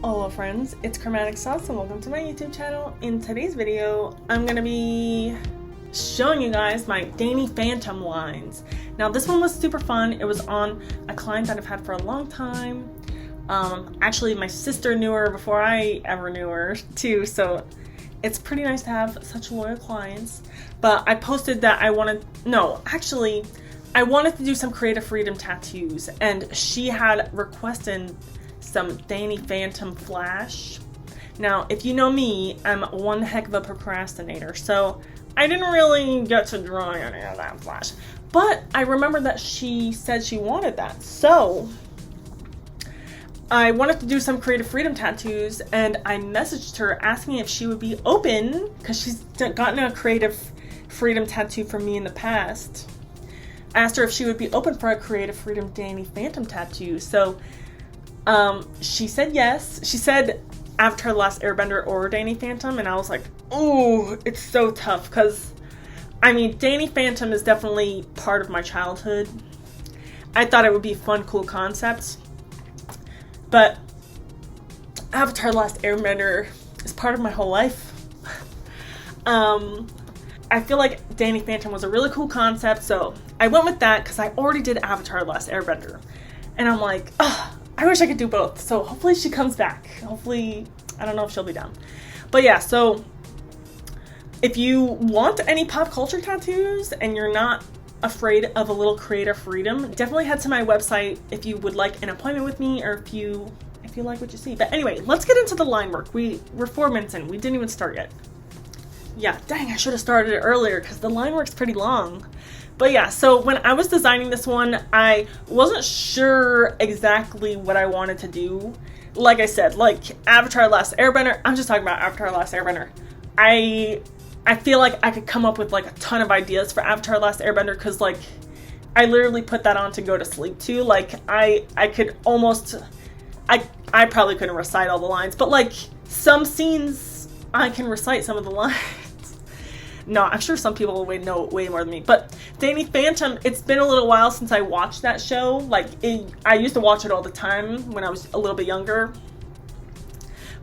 Hello friends, it's Chromatic and welcome to my YouTube channel. In today's video, I'm going to be showing you guys my Danny Phantom lines. Now this one was super fun. It was on a client that I've had for a long time. Actually my sister knew her before I ever knew her too, so it's pretty nice to have such loyal clients. But I posted that I wanted to do some creative freedom tattoos, and she had requested some Danny Phantom flash. Now, if you know me, I'm one heck of a procrastinator, so I didn't really get to draw any of that flash. But I remember that she said she wanted that, so I wanted to do some creative freedom tattoos, and I messaged her asking if she would be open, because she's gotten a creative freedom tattoo from me in the past. I asked her if she would be open for a creative freedom Danny Phantom tattoo, so she said yes. She said Avatar: The Last Airbender or Danny Phantom, and I was like, ooh, it's so tough, because I mean, Danny Phantom is definitely part of my childhood. I thought it would be fun, cool concepts, but Avatar: The Last Airbender is part of my whole life. I feel like Danny Phantom was a really cool concept, so I went with that because I already did Avatar: The Last Airbender, and I'm like, ugh, I wish I could do both. So hopefully she comes back. Hopefully, I don't know if she'll be down. But yeah, so if you want any pop culture tattoos and you're not afraid of a little creative freedom, definitely head to my website if you would like an appointment with me, or if you like what you see. But anyway, let's get into the line work. We're 4 minutes in. We didn't even start yet. Yeah, dang, I should have started it earlier because the line work's pretty long. But yeah, so when I was designing this one, I wasn't sure exactly what I wanted to do. Like I said, like Avatar: The Last Airbender, I'm just talking about Avatar: The Last Airbender. I feel like I could come up with like a ton of ideas for Avatar: The Last Airbender, because like I literally put that on to go to sleep to. Like I could almost, I probably couldn't recite all the lines, but like some scenes I can recite some of the lines. No, I'm sure some people would know way more than me. But Danny Phantom, it's been a little while since I watched that show. Like, I used to watch it all the time when I was a little bit younger.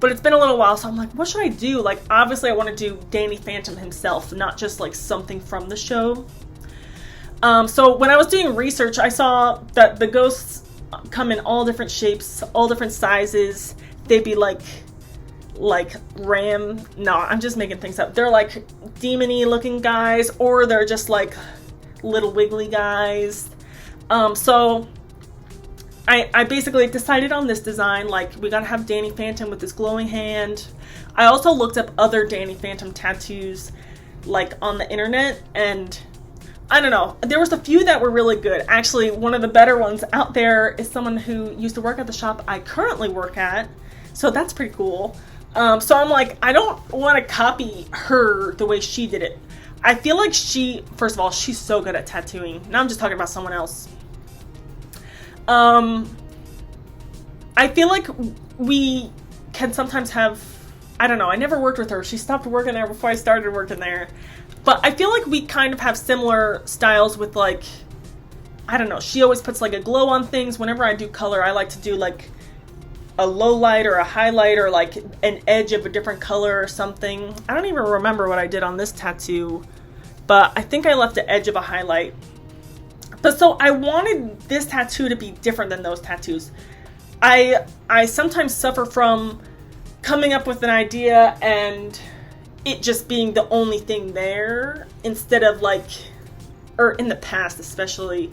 But it's been a little while, so I'm like, what should I do? Like, obviously I want to do Danny Phantom himself, not just like something from the show. So when I was doing research, I saw that the ghosts come in all different shapes, all different sizes. They'd be like ram, no, I'm just making things up. They're like demon-y looking guys, or they're just like little wiggly guys. So I basically decided on this design. Like, we gotta have Danny Phantom with this glowing hand. I also looked up other Danny Phantom tattoos like on the internet, and I don't know, there was a few that were really good. Actually, one of the better ones out there is someone who used to work at the shop I currently work at, so that's pretty cool. So I'm like, I don't want to copy her the way she did it. I feel like first of all, she's so good at tattooing. Now I'm just talking about someone else. I feel like we can sometimes have, I don't know, I never worked with her. She stopped working there before I started working there. But I feel like we kind of have similar styles with, like, I don't know, she always puts like a glow on things. Whenever I do color, I like to do like a low light or a highlight, or like an edge of a different color or something. I don't even remember what I did on this tattoo, but I think I left the edge of a highlight. But so I wanted this tattoo to be different than those tattoos. I sometimes suffer from coming up with an idea and it just being the only thing there, instead of like, or in the past especially,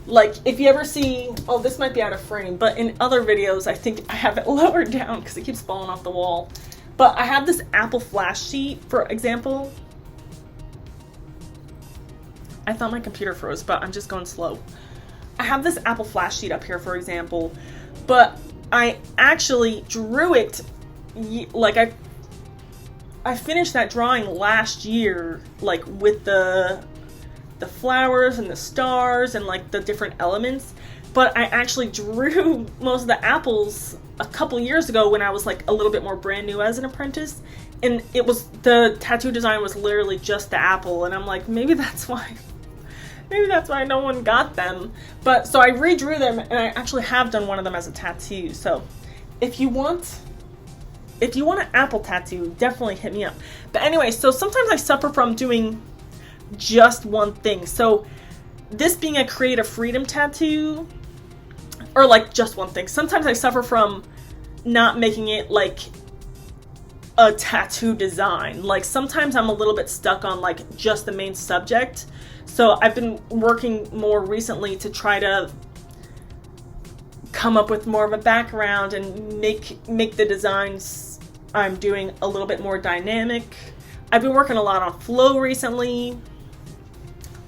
like, if you ever see, oh, this might be out of frame, but in other videos, I think I have it lowered down because it keeps falling off the wall. But I have this Apple flash sheet, for example. I thought my computer froze, but I'm just going slow. I have this Apple flash sheet up here, for example, but I actually drew it, like, I finished that drawing last year, like, with the flowers and the stars and like the different elements, but I actually drew most of the apples a couple years ago when I was like a little bit more brand new as an apprentice, and the tattoo design was literally just the apple, and I'm like, maybe that's why no one got them. But so I redrew them, and I actually have done one of them as a tattoo. So if you want an apple tattoo, definitely hit me up. But anyway, so sometimes I suffer from doing just one thing. So this being a creative freedom tattoo, or like just one thing, sometimes I suffer from not making it like a tattoo design. Like sometimes I'm a little bit stuck on like just the main subject. So I've been working more recently to try to come up with more of a background and make the designs I'm doing a little bit more dynamic. I've been working a lot on flow recently,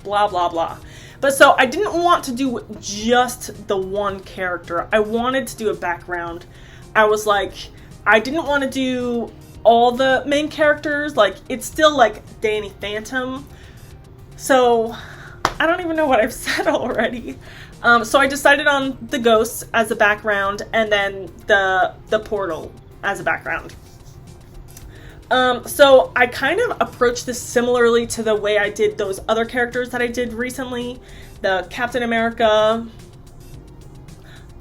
blah blah blah. But so I didn't want to do just the one character. I wanted to do a background. I was like, I didn't want to do all the main characters. Like, it's still like Danny Phantom. So I don't even know what I've said already. So I decided on the ghosts as a background, and then the portal as a background. So I kind of approached this similarly to the way I did those other characters that I did recently. The Captain America,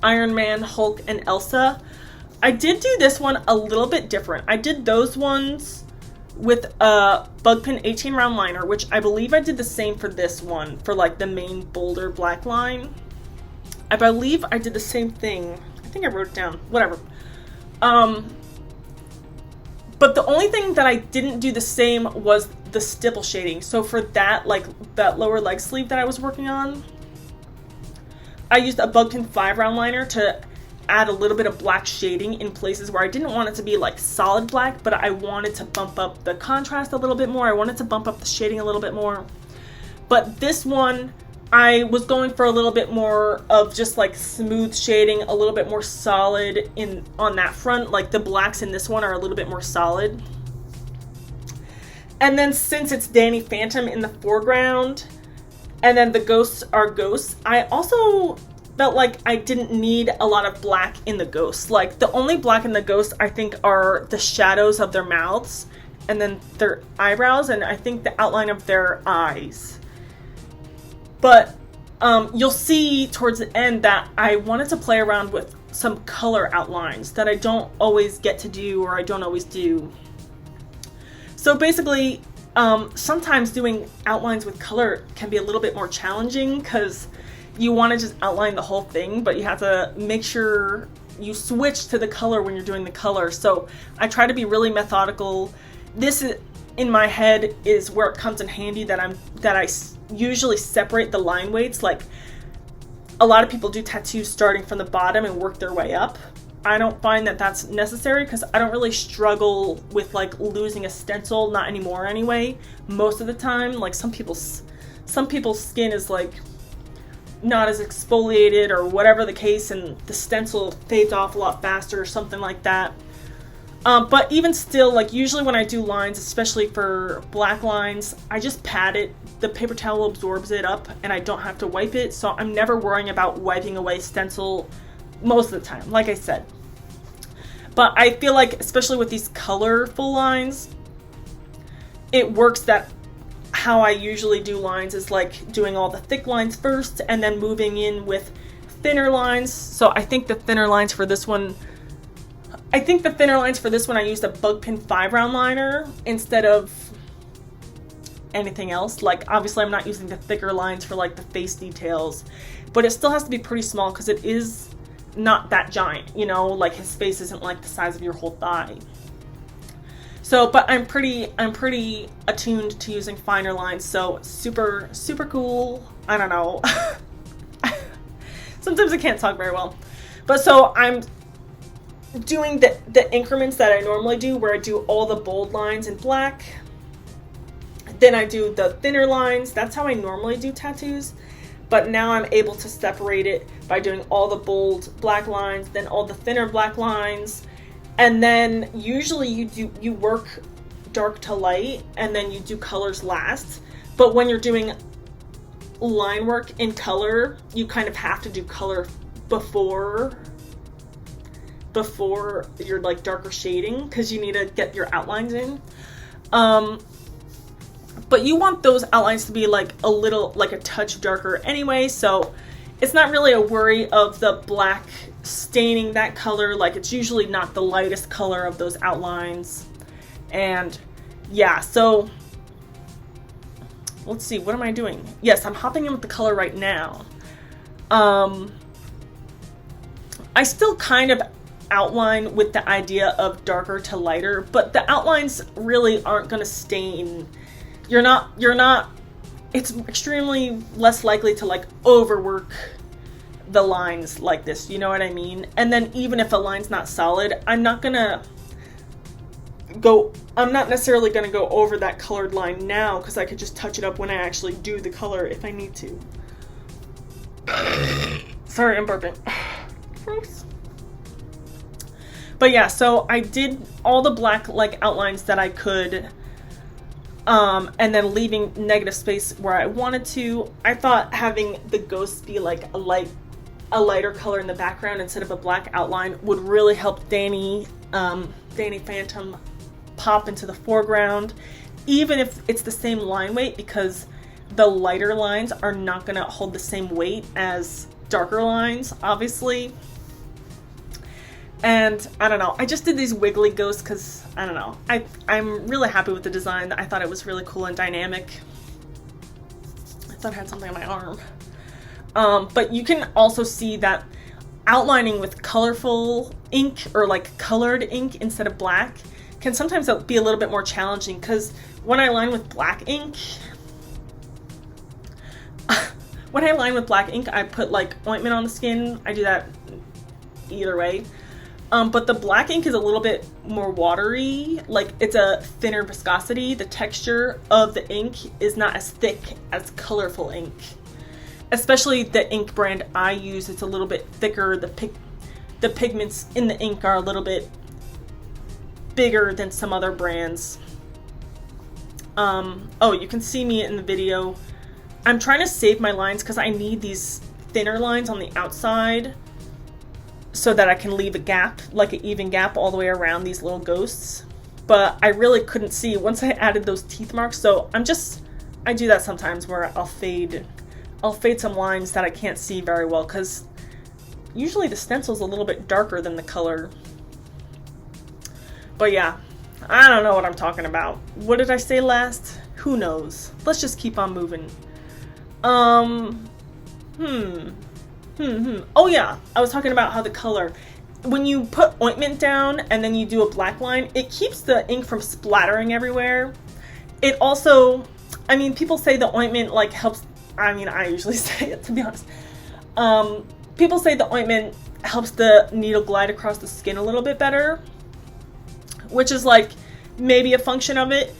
Iron Man, Hulk, and Elsa. I did do this one a little bit different. I did those ones with a bug pin 18 round liner, which I believe I did the same for this one, for like the main bolder black line. I believe I did the same thing. I think I wrote it down. Whatever. But the only thing that I didn't do the same was the stipple shading. So for that, like that lower leg sleeve that I was working on, I used a bug pin 5 round liner to add a little bit of black shading in places where I didn't want it to be like solid black, but I wanted to bump up the contrast a little bit more. I wanted to bump up the shading a little bit more. But this one, I was going for a little bit more of just like smooth shading, a little bit more solid on that front. Like the blacks in this one are a little bit more solid. And then since it's Danny Phantom in the foreground, and then the ghosts are ghosts, I also felt like I didn't need a lot of black in the ghosts. Like the only black in the ghosts I think are the shadows of their mouths and then their eyebrows, and I think the outline of their eyes. But you'll see towards the end that I wanted to play around with some color outlines that I don't always get to do, or I don't always do. So basically, sometimes doing outlines with color can be a little bit more challenging because you want to just outline the whole thing, but you have to make sure you switch to the color when you're doing the color. So I try to be really methodical. This is, in my head, is where it comes in handy that I usually separate the line weights. Like a lot of people do tattoos starting from the bottom and work their way up. I don't find that that's necessary because I don't really struggle with like losing a stencil, not anymore anyway. Most of the time, like some people's skin is like not as exfoliated or whatever the case, and the stencil fades off a lot faster or something like that. But even still, like usually when I do lines, especially for black lines, I just pat it. The paper towel absorbs it up and I don't have to wipe it. So I'm never worrying about wiping away stencil most of the time, like I said. But I feel like, especially with these colorful lines, it works that how I usually do lines is like doing all the thick lines first and then moving in with thinner lines. So I think the thinner lines for this one, I used a bug pin 5 round liner instead of anything else. Like obviously I'm not using the thicker lines for like the face details, but it still has to be pretty small because it is not that giant, you know, like his face isn't like the size of your whole thigh. So, but I'm pretty attuned to using finer lines, so super cool. I don't know. Sometimes I can't talk very well. But so I'm doing the increments that I normally do, where I do all the bold lines in black. Then I do the thinner lines. That's how I normally do tattoos. But now I'm able to separate it by doing all the bold black lines, then all the thinner black lines. And then usually you work dark to light and then you do colors last. But when you're doing line work in color, you kind of have to do color before your like darker shading, because you need to get your outlines in. But you want those outlines to be like a little, like a touch darker anyway, so it's not really a worry of the black staining that color. Like, it's usually not the lightest color of those outlines. And yeah, so let's see, what am I doing? Yes, I'm hopping in with the color right now. I still kind of outline with the idea of darker to lighter, but the outlines really aren't going to stain. You're not, it's extremely less likely to like overwork the lines like this, you know what I mean? And then even if a line's not solid, I'm not necessarily going to go over that colored line now, because I could just touch it up when I actually do the color if I need to. Sorry, I'm burping. Gross. But yeah, so I did all the black like outlines that I could, and then leaving negative space where I wanted to. I thought having the ghosts be like a lighter color in the background instead of a black outline would really help Danny Phantom pop into the foreground, even if it's the same line weight, because the lighter lines are not going to hold the same weight as darker lines, obviously. And I don't know, I just did these wiggly ghosts because, I don't know, I'm really happy with the design. I thought it was really cool and dynamic. I thought I had something on my arm. But you can also see that outlining with colorful ink, or like colored ink instead of black, can sometimes be a little bit more challenging, because when I line with black ink, I put like ointment on the skin. I do that either way. But the black ink is a little bit more watery, like it's a thinner viscosity. The texture of the ink is not as thick as colorful ink. Especially the ink brand I use, it's a little bit thicker. The pigments in the ink are a little bit bigger than some other brands. Oh, you can see me in the video. I'm trying to save my lines because I need these thinner lines on the outside so that I can leave a gap, like an even gap all the way around these little ghosts. But I really couldn't see once I added those teeth marks, so I do that sometimes where I'll fade some lines that I can't see very well, because usually the stencil's a little bit darker than the color. But yeah, I don't know what I'm talking about. What did I say last? Who knows? Let's just keep on moving. Oh yeah, I was talking about how the color, when you put ointment down and then you do a black line, it keeps the ink from splattering everywhere. It also, I mean, people say the ointment like helps, I mean, I usually say it, to be honest. People say the ointment helps the needle glide across the skin a little bit better, which is like maybe a function of it.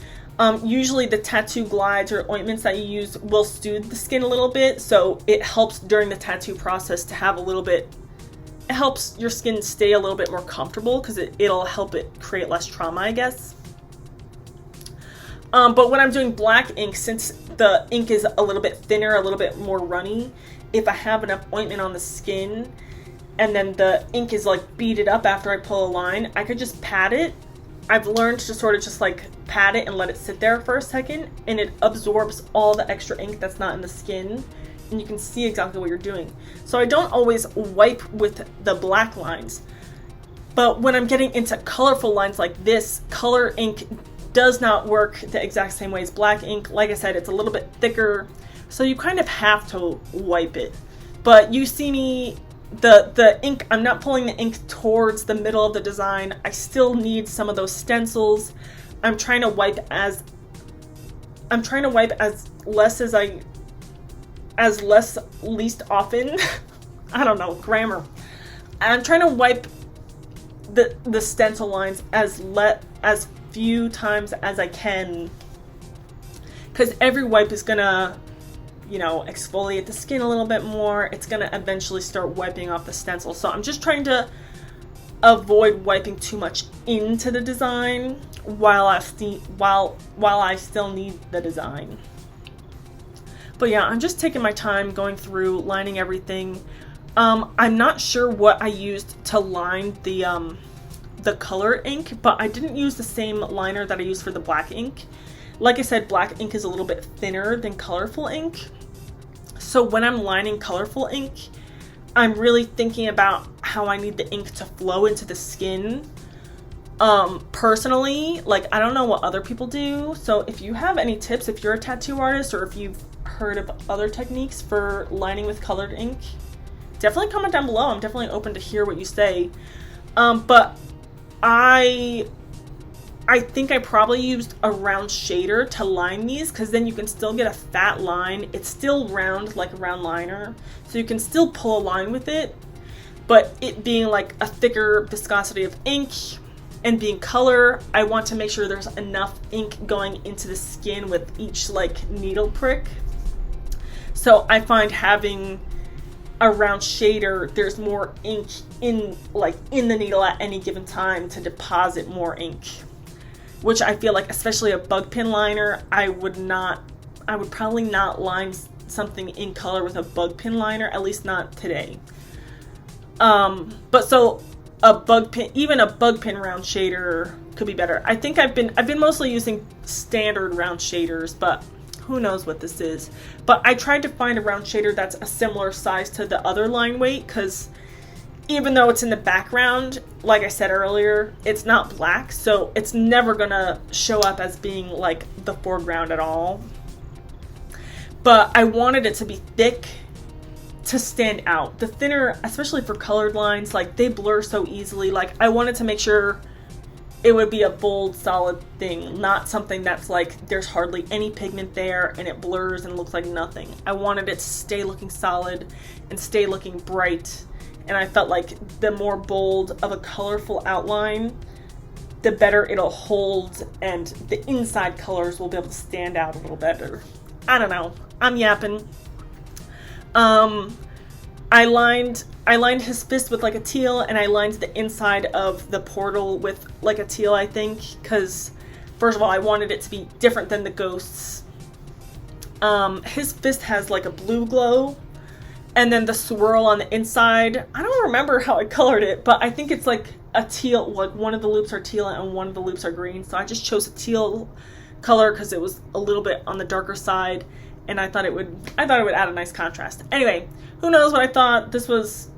Usually the tattoo glides or ointments that you use will soothe the skin a little bit, so it helps during the tattoo process to have a little bit, it helps your skin stay a little bit more comfortable, because it'll help it create less trauma, I guess. But when I'm doing black ink, since the ink is a little bit thinner, a little bit more runny, if I have enough ointment on the skin and then the ink is like beaded up after I pull a line, I could just pat it. I've learned to sort of just like pat it and let it sit there for a second, and it absorbs all the extra ink that's not in the skin, and you can see exactly what you're doing. So I don't always wipe with the black lines, but when I'm getting into colorful lines like this, color ink does not work the exact same way as black ink. Like I said, it's a little bit thicker, so you kind of have to wipe it. But you see me, the ink, I'm not pulling the ink towards the middle of the design. I still need some of those stencils. I'm trying to wipe as least often. I don't know, grammar. I'm trying to wipe the stencil lines as few times as I can, because every wipe is gonna, you know, exfoliate the skin a little bit more. It's gonna eventually start wiping off the stencil. So I'm just trying to avoid wiping too much into the design while I still need the design. But yeah, I'm just taking my time going through lining everything. I'm not sure what I used to line the color ink, but I didn't use the same liner that I used for the black ink. Like I said, black ink is a little bit thinner than colorful ink. So when I'm lining colorful ink, I'm really thinking about how I need the ink to flow into the skin. Personally, like, I don't know what other people do. So if you have any tips, if you're a tattoo artist, or if you've heard of other techniques for lining with colored ink, definitely comment down below. I'm definitely open to hear what you say. But I think I probably used a round shader to line these, because then you can still get a fat line. It's still round, like a round liner, so you can still pull a line with it, but it being like a thicker viscosity of ink and being color, I want to make sure there's enough ink going into the skin with each like needle prick. So I find having a round shader, there's more ink in the needle at any given time to deposit more ink, which I feel like, especially a bug pin liner, I would probably not line something in color with a bug pin liner, at least not today. But so a bug pin, even a bug pin round shader could be better. I think I've been mostly using standard round shaders, but who knows what this is. But I tried to find a round shader that's a similar size to the other line weight, because even though it's in the background, like I said earlier, it's not black, so it's never gonna show up as being like the foreground at all. But I wanted it to be thick to stand out. The thinner, especially for colored lines, like they blur so easily. Like I wanted to make sure it would be a bold, solid thing, not something that's like there's hardly any pigment there and it blurs and looks like nothing. I wanted it to stay looking solid and stay looking bright. And I felt like the more bold of a colorful outline, the better it'll hold, and the inside colors will be able to stand out a little better. I don't know. I'm yapping. I lined his fist with like a teal, and I lined the inside of the portal with like a teal, I think, because first of all, I wanted it to be different than the ghosts. His fist has like a blue glow, and then the swirl on the inside, I don't remember how I colored it, but I think it's like a teal, like one of the loops are teal and one of the loops are green. So I just chose a teal color because it was a little bit on the darker side, and I thought it would add a nice contrast. Anyway, who knows what I thought this was.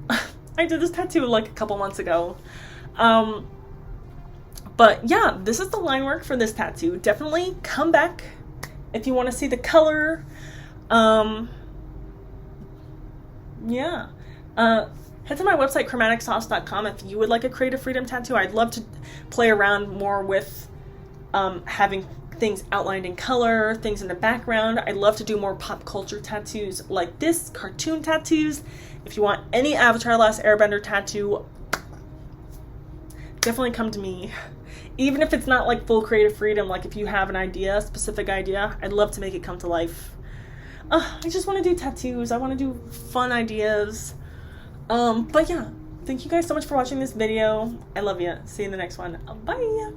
I did this tattoo like a couple months ago. But yeah, this is the line work for this tattoo. Definitely come back if you want to see the color. Yeah. Head to my website, chromaticsauce.com, if you would like a creative freedom tattoo. I'd love to play around more with having things outlined in color, things in the background. I'd love to do more pop culture tattoos like this, cartoon tattoos. If you want any Avatar: Last Airbender tattoo, definitely come to me. Even if it's not like full creative freedom, like if you have an idea, a specific idea, I'd love to make it come to life. I just want to do tattoos. I want to do fun ideas. But yeah, thank you guys so much for watching this video. I love you. See you in the next one. Bye.